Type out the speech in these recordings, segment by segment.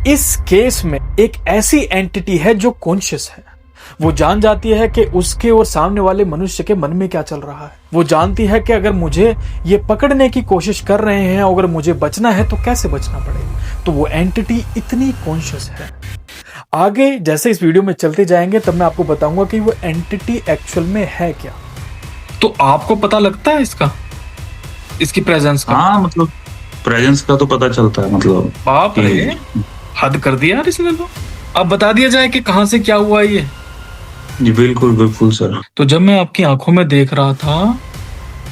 इस केस में एक ऐसी एंटिटी है जो कॉन्शियस है। वो जान जाती है कि उसके और सामने वाले मनुष्य के मन में क्या चल रहा है। वो जानती है कि अगर मुझे ये पकड़ने की कोशिश कर रहे हैं, अगर मुझे बचना है तो कैसे बचना पड़ेगा। तो वो एंटिटी इतनी कॉन्शियस है। आगे जैसे इस वीडियो में चलते जाएंगे तब मैं आपको बताऊंगा कि वो एंटिटी एक्चुअल में है क्या। तो आपको पता लगता है इसकी प्रेजेंस का? हाँ, मतलब प्रेजेंस का तो पता चलता है। मतलब बाप रे, हद कर दिया यार इसने तो। अब बता दिया जाए कि कहां से क्या हुआ ये। जी बिल्कुल बिल्कुल सर। तो जब मैं आपकी आंखों में देख रहा था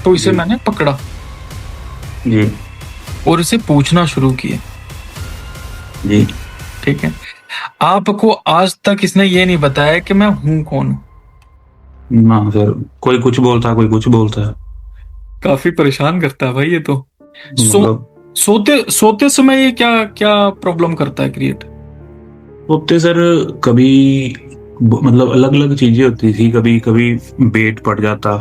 तो इसे मैंने पकड़ा जी और इसे पूछना शुरू किया। जी। ठीक है, आपको आज तक इसने ये नहीं बताया कि मैं हूं कौन। ना सर, कोई कुछ बोलता है, कोई कुछ बोलता है। काफी परेशान करता है भाई ये तो। मतलब सोते सोते समय ये क्या क्या प्रॉब्लम करता है क्रिएट? होते सर, कभी मतलब अलग अलग चीजें होती थी। कभी कभी बेट पड़ जाता,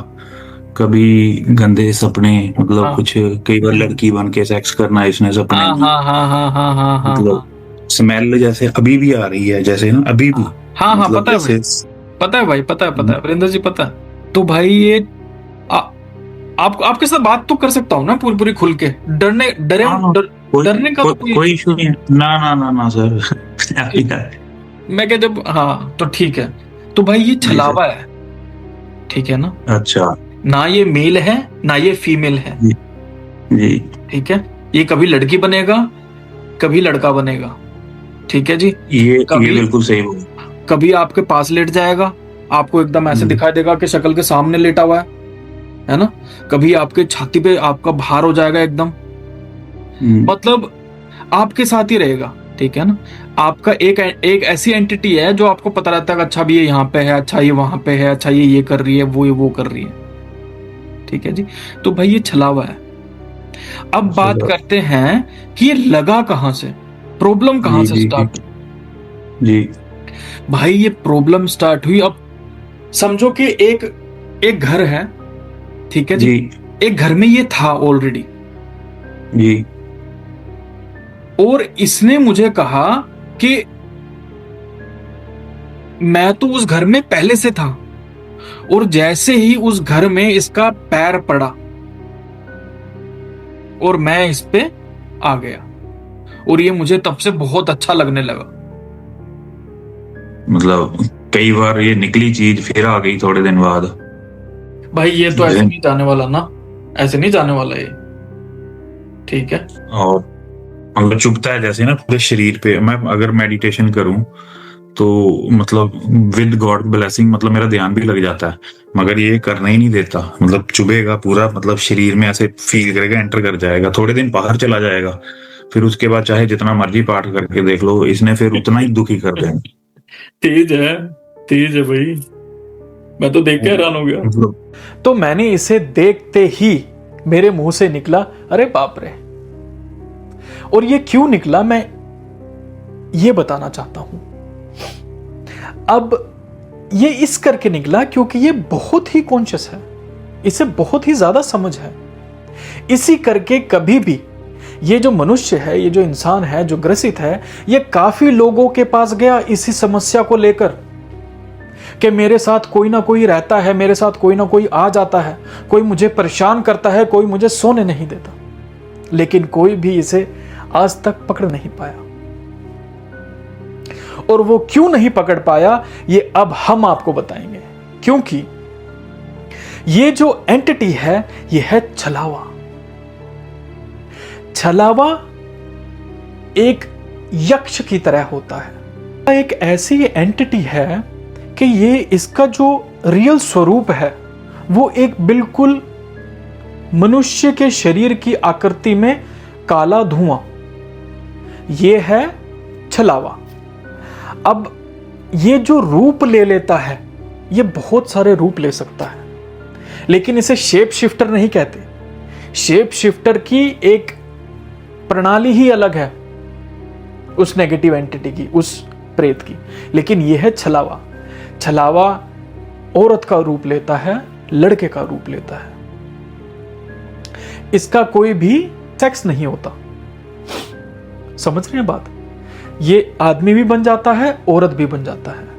कभी गंदे सपने, मतलब हाँ कुछ कई बार लड़की बन के सेक्स करना इसने सपने हाँ में। हाँ हाँ हाँ हाँ हाँ हाँ मतलब स्मेल जैसे अभी भी आ रही है, जैसे ना अभी भी। हाँ हाँ, मतलब पता है भाई, जैसे पता है भाई, पता है वीरेंद्र जी, पता है। तो भाई ये आपके साथ बात तो कर सकता हूँ ना पूरी पूरी खुल के? हाँ, डरने का तो कोई कोई इशू नहीं है। ना ना ना ना सर। मैं क्या जब, हाँ तो ठीक है। तो भाई ये जी सर। छलावा है, ठीक है ना? अच्छा। ना ये मेल है ना ये फीमेल है, जी जी ठीक है। ये कभी लड़की बनेगा कभी लड़का बनेगा, ठीक है जी। ये कभी बिल्कुल सही बोला। कभी आपके पास लेट जाएगा, आपको एकदम ऐसे दिखाई देगा कि शक्ल के सामने लेटा हुआ है ना। कभी आपके छाती पे आपका भार हो जाएगा एकदम, मतलब आपके साथ ही रहेगा, ठीक है ना। आपका एक ऐसी एंटिटी है जो आपको पता रहता है कि अच्छा भी ये यहाँ पे है, अच्छा ये वहां पे है, अच्छा ये कर रही है, वो कर रही है, ठीक है जी। तो भाई ये छलावा है। अब बात करते हैं कि ये लगा कहां से, प्रॉब्लम कहां जी से जी स्टार्ट। जी भाई ये प्रॉब्लम स्टार्ट हुई, अब समझो कि एक एक घर है, ठीक है जी। जी एक घर में ये था ऑलरेडी, जी और इसने मुझे कहा कि मैं तो उस घर में पहले से था, और जैसे ही उस घर में इसका पैर पड़ा और मैं इस पे आ गया, और ये मुझे तब से बहुत अच्छा लगने लगा। मतलब कई बार ये निकली चीज फिर आ गई थोड़े दिन बाद। भाई ये तो ऐसे नहीं जाने वाला ना, ऐसे नहीं जाने वाला ये, ठीक है। और मतलब चुभता है जैसे ना पूरे शरीर पे। मैं अगर मेडिटेशन करूं तो मतलब विद गॉड ब्लेसिंग मतलब मेरा ध्यान भी लग जाता है, मगर ये करना ही नहीं देता। मतलब चुभेगा पूरा, मतलब शरीर में ऐसे फील करेगा, एंटर कर जाएगा, थोड़े दिन बाहर चला जाएगा, फिर उसके बाद चाहे जितना मर्जी पाठ करके देख लो, इसने फिर उतना ही दुखी कर देगा। तेज है भाई, मैं तो देख के हैरान हो गया। मतलब तो मैंने इसे देखते ही मेरे मुंह से निकला, अरे बाप रे। और ये क्यों निकला मैं ये बताना चाहता हूं। अब ये इस करके निकला क्योंकि ये बहुत ही कॉन्शियस है, इसे बहुत ही ज्यादा समझ है। इसी करके कभी भी ये जो मनुष्य है, ये जो इंसान है जो ग्रसित है, ये काफी लोगों के पास गया इसी समस्या को लेकर कि मेरे साथ कोई ना कोई रहता है, मेरे साथ कोई ना कोई आ जाता है, कोई मुझे परेशान करता है, कोई मुझे सोने नहीं देता, लेकिन कोई भी इसे आज तक पकड़ नहीं पाया। और वो क्यों नहीं पकड़ पाया ये अब हम आपको बताएंगे। क्योंकि ये जो एंटिटी है ये है छलावा। छलावा एक यक्ष की तरह होता है, एक ऐसी एंटिटी है कि ये इसका जो रियल स्वरूप है वो एक बिल्कुल मनुष्य के शरीर की आकृति में काला धुआं, ये है छलावा। अब ये जो रूप ले लेता है, ये बहुत सारे रूप ले सकता है, लेकिन इसे शेप शिफ्टर नहीं कहते। शेप शिफ्टर की एक प्रणाली ही अलग है उस नेगेटिव एंटिटी की, उस प्रेत की, लेकिन यह है छलावा। छलावा औरत का रूप लेता है, लड़के का रूप लेता है, इसका कोई भी सेक्स नहीं होता। समझ रहे हैं बात? ये आदमी भी बन जाता है, औरत भी बन जाता है।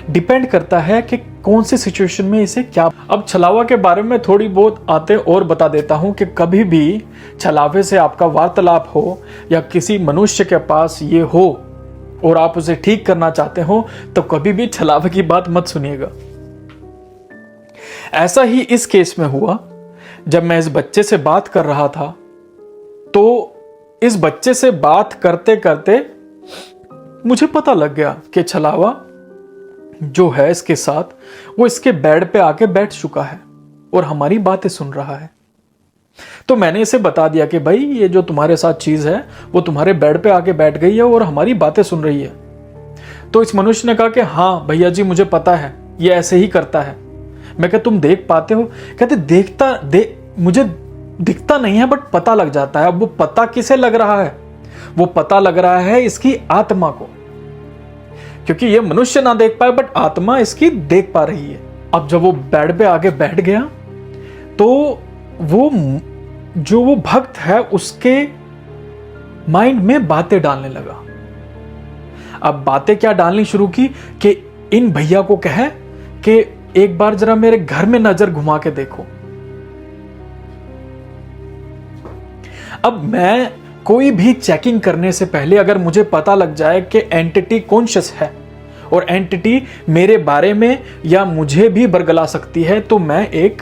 डिपेंड करता है कि कौन सी सिचुएशन में इसे क्या। अब छलावा के बारे में थोड़ी बहुत आते और बता देता हूं कि कभी भी छलावे से आपका वार्तालाप हो या किसी मनुष्य के पास ये हो और आप उसे ठीक करना चाहते हो तो कभी भी छलावे की बात मत सुनिएगा। ऐसा ही इस केस में हुआ। जब मैं इस बच्चे से बात कर रहा था तो इस बच्चे से बात करते करते मुझे पता लग गया कि छलावा जो है इसके साथ, वो इसके बेड पे आके बैठ चुका है और हमारी बातें सुन रहा है। तो मैंने इसे बता दिया कि भाई ये जो तुम्हारे साथ चीज है वो तुम्हारे बेड पे आके बैठ गई है और हमारी बातें सुन रही है। तो इस मनुष्य ने कहा कि हाँ भैया जी मुझे पता है, ये ऐसे ही करता है। मैं कहा तुम देख पाते हो? कहते मुझे दिखता नहीं है बट पता लग जाता है। अब वो पता किसे लग रहा है? वो पता लग रहा है इसकी आत्मा को, क्योंकि ये मनुष्य ना देख पाए बट आत्मा इसकी देख पा रही है। अब जब वो बेड पे आके बैठ गया तो वो जो वो भक्त है उसके माइंड में बातें डालने लगा। अब बातें क्या डालनी शुरू की कि इन भैया को कहे कि एक बार जरा मेरे घर में नजर घुमा के देखो। अब मैं कोई भी चेकिंग करने से पहले अगर मुझे पता लग जाए कि एंटिटी कॉन्शियस है और एंटिटी मेरे बारे में या मुझे भी बरगला सकती है तो मैं एक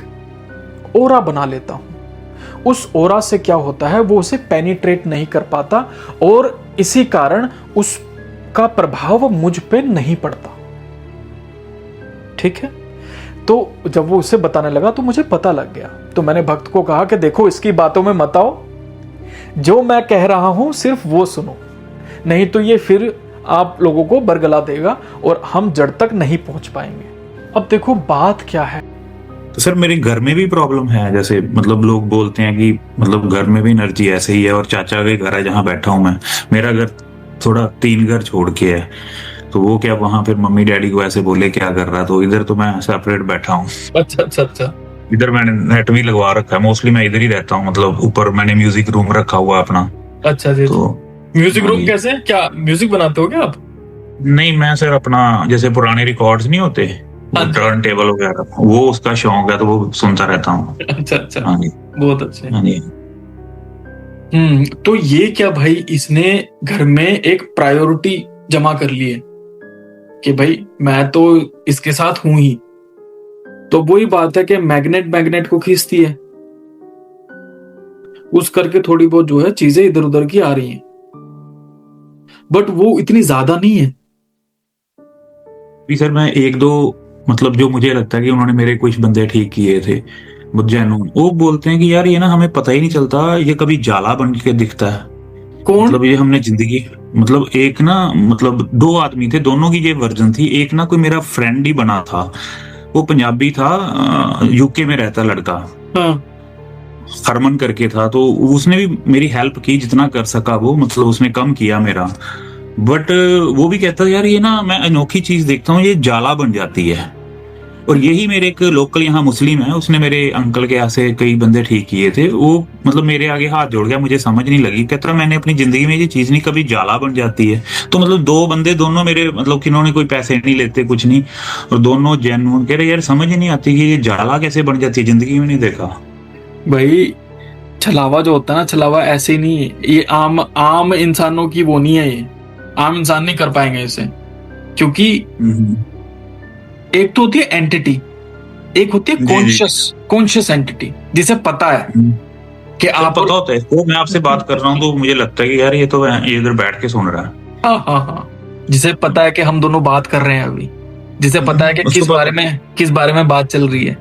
ओरा बना लेता हूं। उस ओरा से क्या होता है, वो उसे पेनिट्रेट नहीं कर पाता और इसी कारण उसका प्रभाव मुझ पे नहीं पड़ता। ठीक है, तो जब वो उसे बताने लगा तो मुझे पता लग गया। तो मैंने भक्त को कहा कि देखो इसकी बातों में मत आओ, जो मैं कह रहा हूं सिर्फ वो सुनो, नहीं तो ये फिर आप लोगों को बरगला देगा और हम जड़ तक नहीं पहुंच पाएंगे। अब देखो बात क्या है। तो सर मेरे घर में भी प्रॉब्लम है, जैसे मतलब लोग बोलते हैं कि मतलब घर में भी एनर्जी ऐसे ही है, और चाचा के घर है जहाँ बैठा हूँ मैं, मेरा घर थोड़ा 3 घर छोड़ के है, तो वो क्या वहां फिर मम्मी डैडी को ऐसे बोले क्या कर रहा है, तो इधर तो मैं सेपरेट बैठा हूँ। अच्छा अच्छा अच्छा। इधर मैंने नेट भी लगवा रखा है, मोस्टली मैं इधर ही रहता हूँ, मतलब ऊपर मैंने म्यूजिक रूम रखा हुआ अपना। अच्छा जी। तो म्यूजिक रूम कैसे? क्या म्यूजिक बनाते हो क्या आप? नहीं, मैं सर अपना जैसे पुराने रिकॉर्ड्स नहीं होते टर्न टेबल वगैरह, वो उसका शौक है तो वो सुनता रहता हूँ। अच्छा अच्छा, हाँ जी, बहुत अच्छे। हाँ जी। तो ये क्या भाई, इसने घर में एक प्रायोरिटी जमा कर ली है कि भाई मैं तो इसके साथ हूं ही। तो वही बात है कि मैग्नेट को खींचती है, उस करके थोड़ी बहुत जो है चीजें इधर उधर की आ रही हैं, बट वो इतनी ज्यादा नहीं है। भी सर मैं 1-2 मतलब जो मुझे लगता है कि उन्होंने मेरे कुछ बंदे ठीक किए थे जैनून, वो बोलते हैं कि यार ये ना हमें पता ही नहीं चलता, ये कभी जाला बन के दिखता है। कौन? मतलब ये हमने जिंदगी, मतलब एक ना, मतलब 2 आदमी थे, दोनों की ये वर्जन थी। एक ना कोई मेरा फ्रेंड ही बना था, वो पंजाबी था, यूके में रहता लड़का, हाँ। हरमन करके था, तो उसने भी मेरी हेल्प की जितना कर सका वो, मतलब उसने कम किया मेरा, बट वो भी कहता यार ये ना मैं अनोखी चीज देखता हूँ, ये जाला बन जाती है। और यही मेरे एक लोकल यहाँ मुस्लिम है, उसने मेरे अंकल के यहाँ से कई बंदे ठीक किए थे, वो मतलब मेरे आगे हाथ जोड़ गया, मुझे समझ नहीं लगी, कहता मैंने अपनी जिंदगी में ये चीज नहीं कभी जाला बन जाती है। तो मतलब 2 बंदे, दोनों मेरे मतलब किन्होंने कोई पैसे नहीं लेते कुछ नहीं, और दोनों जेन्युइन कह रहे यार समझ ही नहीं आती कि ये जाला कैसे बन जाती है, जिंदगी में नहीं देखा। भाई छलावा जो होता है ना, छलावा ऐसे ही नहीं है, ये आम इंसानों की वो नहीं है, ये आम इंसान नहीं कर पाएंगे इसे, क्योंकि एक तो होती है एंटिटी, एक होती है कॉन्शियस एंटिटी, जिसे पता है कि आप पता होता है इसको। मैं आपसे बात कर रहा हूँ तो मुझे लगता है कि यार ये तो ये इधर बैठ के सुन रहा है। हाँ हाँ हाँ, जिसे पता है कि हम दोनों बात कर रहे हैं अभी, जिसे पता है कि किस बारे में बात चल रही है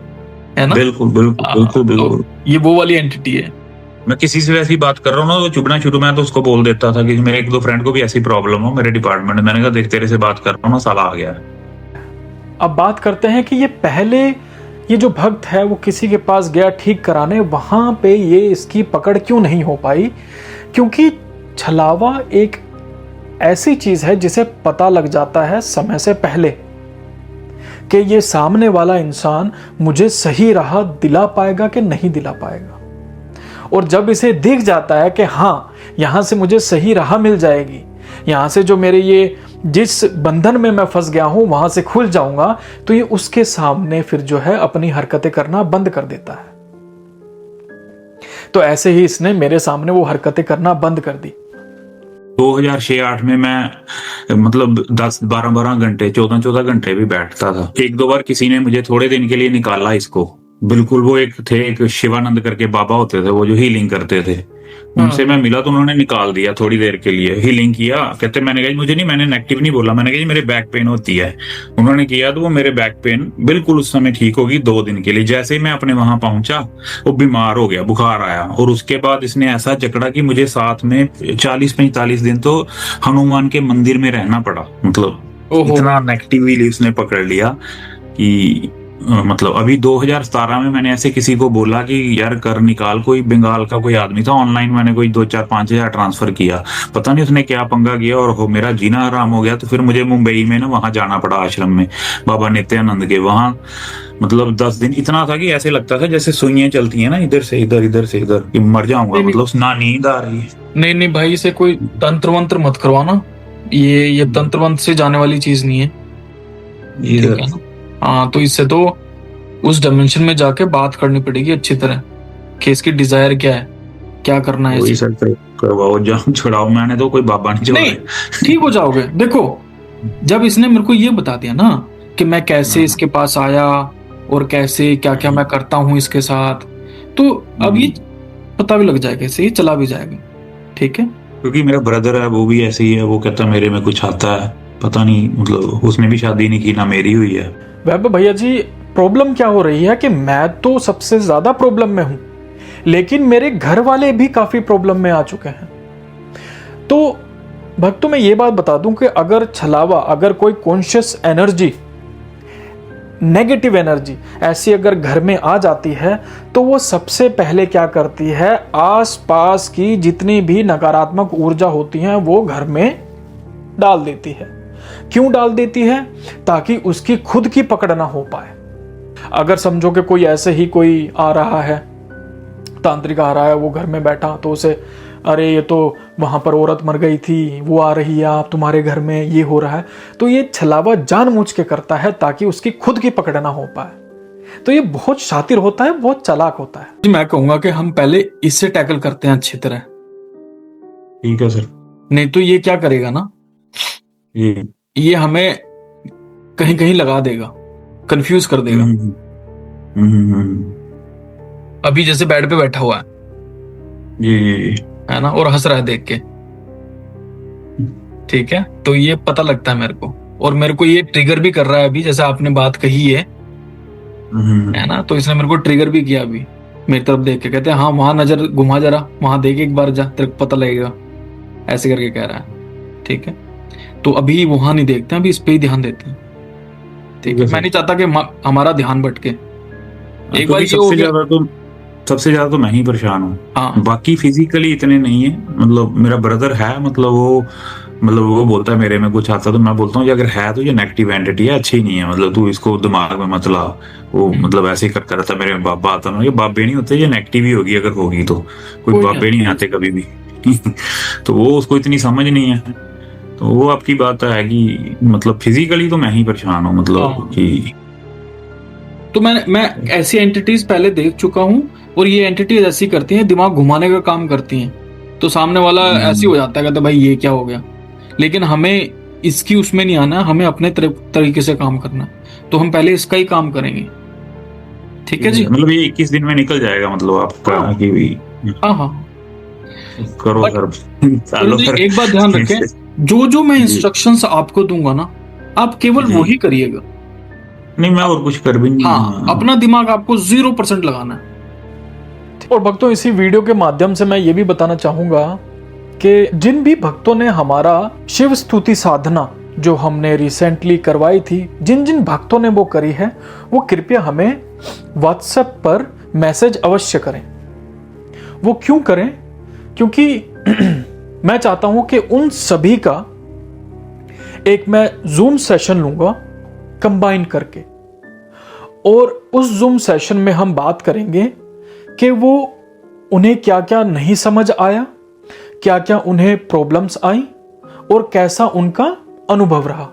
ना? बिल्कुल बिल्कुल बिल्कुल बिल्कुल। तो ये वो वाली एंटिटी है। मैं किसी से ऐसी बात कर रहा हूँ ना तो चुपना शुरू में तो उसको बोल देता था कि मेरे 1-2 फ्रेंड को भी ऐसी प्रॉब्लम हो मेरे डिपार्टमेंट में, मैंने कहा देख तेरे से बात कर रहा हूँ ना, साला आ गया। अब बात करते हैं कि ये जो भक्त है वो किसी के पास गया ठीक कराने, वहां पे ये इसकी पकड़ क्यों नहीं हो पाई? क्योंकि छलावा एक ऐसी चीज है जिसे पता लग जाता है समय से पहले कि ये सामने वाला इंसान मुझे सही राह दिला पाएगा कि नहीं दिला पाएगा। और जब इसे दिख जाता है कि हाँ यहां से मुझे सही राह मिल जाएगी, यहाँ से जो मेरे ये जिस बंधन में मैं फंस गया हूं वहां से खुल जाऊंगा, तो ये उसके सामने फिर जो है अपनी हरकतें करना बंद कर देता है। तो ऐसे ही इसने मेरे सामने वो हरकतें करना बंद कर दी। 2006-8 में मैं मतलब 10-12 घंटे 14 घंटे भी बैठता था। एक दो बार किसी ने मुझे थोड़े दिन के लिए निकाला इसको, बिल्कुल वो एक शिवानंद करके बाबा होते थे वो जो हीलिंग करते थे, उनसे मैं मिला तो उन्होंने निकाल दिया थोड़ी देर के लिए, हीलिंग किया। कहते मैंने कहा मुझे नहीं, मैंने नेगेटिव नहीं बोला, मैंने कहा मेरे बैक पेन होती है। उन्होंने किया तो वो मेरे बैक पेन बिल्कुल उस समय ठीक होगी 2 दिन के लिए। जैसे ही मैं अपने वहां पहुंचा वो बीमार हो गया, बुखार आया, और उसके बाद इसने ऐसा जकड़ा कि मुझे साथ में 40-45 दिन तो हनुमान के मंदिर में रहना पड़ा। मतलब इतना नेगेटिवली उसने पकड़ लिया कि मतलब अभी 2017 में मैंने ऐसे किसी को बोला कि यार कर निकाल, कोई बंगाल का कोई आदमी था, ऑनलाइन मैंने कोई 2-4-5 हजार ट्रांसफर किया, पता नहीं उसने क्या पंगा किया और हो मेरा जीना आराम हो गया। तो फिर मुझे मुंबई में ना वहां जाना पड़ा आश्रम में बाबा नित्यानंद के, वहां मतलब 10 दिन इतना था कि ऐसे लगता था जैसे सुइयां चलती है ना, इधर से इधर इधर से इधर, कि मर जाऊंगा, मतलब ना नींद आ रही है। नहीं नहीं भाई, इसे कोई तंत्र मंत्र मत करवाना, ये तंत्र मंत्र से जाने वाली चीज नहीं है, ठीक है ना। हाँ, तो इससे तो उस डायमेंशन में जाके बात करनी पड़ेगी अच्छी तरह कि इसकी डिजायर क्या है, क्या करना है। वही सर करवाओ, जाओ छुड़ाओ, मैंने तो कोई बाबा नहीं छोड़ा। नहीं, ठीक हो जाओगे। देखो, जब इसने मेरे को ये बता दिया ना कि मैं कैसे इसके पास आया और कैसे क्या क्या मैं करता हूँ इसके साथ, तो अब ये पता भी लग जाएगा, इससे ये चला भी जाएगा, ठीक है। क्योंकि मेरा ब्रदर है वो भी ऐसे ही है, वो कहता मेरे में कुछ आता है, पता नहीं, मतलब उसने भी शादी नहीं की, ना मेरी हुई है। वैभव भैया जी, प्रॉब्लम क्या हो रही है कि मैं तो सबसे ज्यादा प्रॉब्लम में हूं, लेकिन मेरे घर वाले भी काफी प्रॉब्लम में आ चुके हैं। तो भक्तों, मैं ये बात बता दूं कि अगर छलावा, अगर कोई कॉन्शियस एनर्जी, नेगेटिव एनर्जी ऐसी अगर घर में आ जाती है, तो वो सबसे पहले क्या करती है, आसपास की जितनी भी नकारात्मक ऊर्जा होती हैं वो घर में डाल देती है। क्यों डाल देती है? ताकि उसकी खुद की पकड़ ना हो पाए। अगर समझो कि कोई ऐसे ही कोई आ रहा है, तांत्रिक आ रहा है, वो घर में बैठा, तो उसे अरे ये तो वहां पर औरत मर गई थी, वो आ रही है, आप तुम्हारे घर में ये हो रहा है, तो ये छलावा जानबूझ के करता है ताकि उसकी खुद की पकड़ ना हो पाए। तो ये बहुत शातिर होता है, बहुत चालाक होता है। मैं कहूंगा कि हम पहले इससे टैकल करते हैं अच्छी तरह, ठीक है सर। नहीं तो ये क्या करेगा ना, ये हमें कहीं कहीं लगा देगा, कंफ्यूज कर देगा। अभी जैसे बेड पे बैठा हुआ है, है ना, और हंस रहा है देख के, ठीक है, तो ये पता लगता है मेरे को, और मेरे को ये ट्रिगर भी कर रहा है अभी, जैसे आपने बात कही है ना, तो इसने मेरे को ट्रिगर भी किया अभी, मेरी तरफ देख के कहते हैं हाँ वहां नजर घुमा, जरा वहां देख एक बार जा, तेरे को पता लगेगा, ऐसे करके कह रहा है, ठीक है। तो अभी वहां नहीं देखते हैं, अभी इस पे ही ध्यान देते हैं, ठीक है। मैं नहीं चाहता कि हमारा ध्यान भटके। एक बार सबसे ज्यादा तो मैं ही परेशान हूँ। हाँ, बाकी फिजिकली इतने नहीं है, मतलब मेरा ब्रदर है, मतलब वो बोलता है मेरे में कुछ आता, तो मैं बोलता हूँ अगर है तो ये नेगेटिव एंटिटी है, अच्छी नहीं है, मतलब तू इसको दिमाग में मत ला। वो मतलब ऐसे ही करता रहता, मेरे में बाबा आता ना, ये बाबे नहीं होते, ये नेगेटिव ही होगी, अगर होगी तो कोई बाबे नहीं आते कभी भी। तो वो उसको इतनी समझ नहीं है, तो वो आपकी बात है कि मतलब फिजिकली तो मैं ही परेशान हूँ, मतलब कि तो मैं ऐसी एंटिटीज पहले देख चुका हूँ, और ये एंटिटीज ऐसी करती हैं, दिमाग घुमाने का काम करती हैं, तो सामने वाला ऐसी हो जाता है, कहता भाई ये क्या हो गया। लेकिन हमें इसकी उसमें नहीं आना, हमें अपने तरीके से काम करना, तो हम पहले इसका ही काम करेंगे, ठीक है जी। मतलब ये 21 दिन में निकल जाएगा, मतलब आपका कि भी हाँ करो सर। एक बात ध्यान रखें, जो मैं इंस्ट्रक्शंस आपको दूंगा ना, आप केवल वो ही करिएगा। नहीं, मैं और कुछ कर भी नहीं। हाँ, अपना दिमाग आपको 0% लगाना है। और भक्तों, इसी वीडियो के माध्यम से मैं ये भी बताना चाहूंगा कि जिन भी भक्तों ने हमारा शिव स्तुति साधना जो हमने रिसेंटली करवाई थी, जिन जिन भक्तों ने वो करी है, वो कृपया हमें व्हाट्सएप पर मैसेज अवश्य करें। वो क्यों करें? क्योंकि मैं चाहता हूं कि उन सभी का एक मैं जूम सेशन लूंगा कंबाइन करके, और उस जूम सेशन में हम बात करेंगे कि वो उन्हें क्या क्या नहीं समझ आया, क्या क्या उन्हें प्रॉब्लम्स आई, और कैसा उनका अनुभव रहा।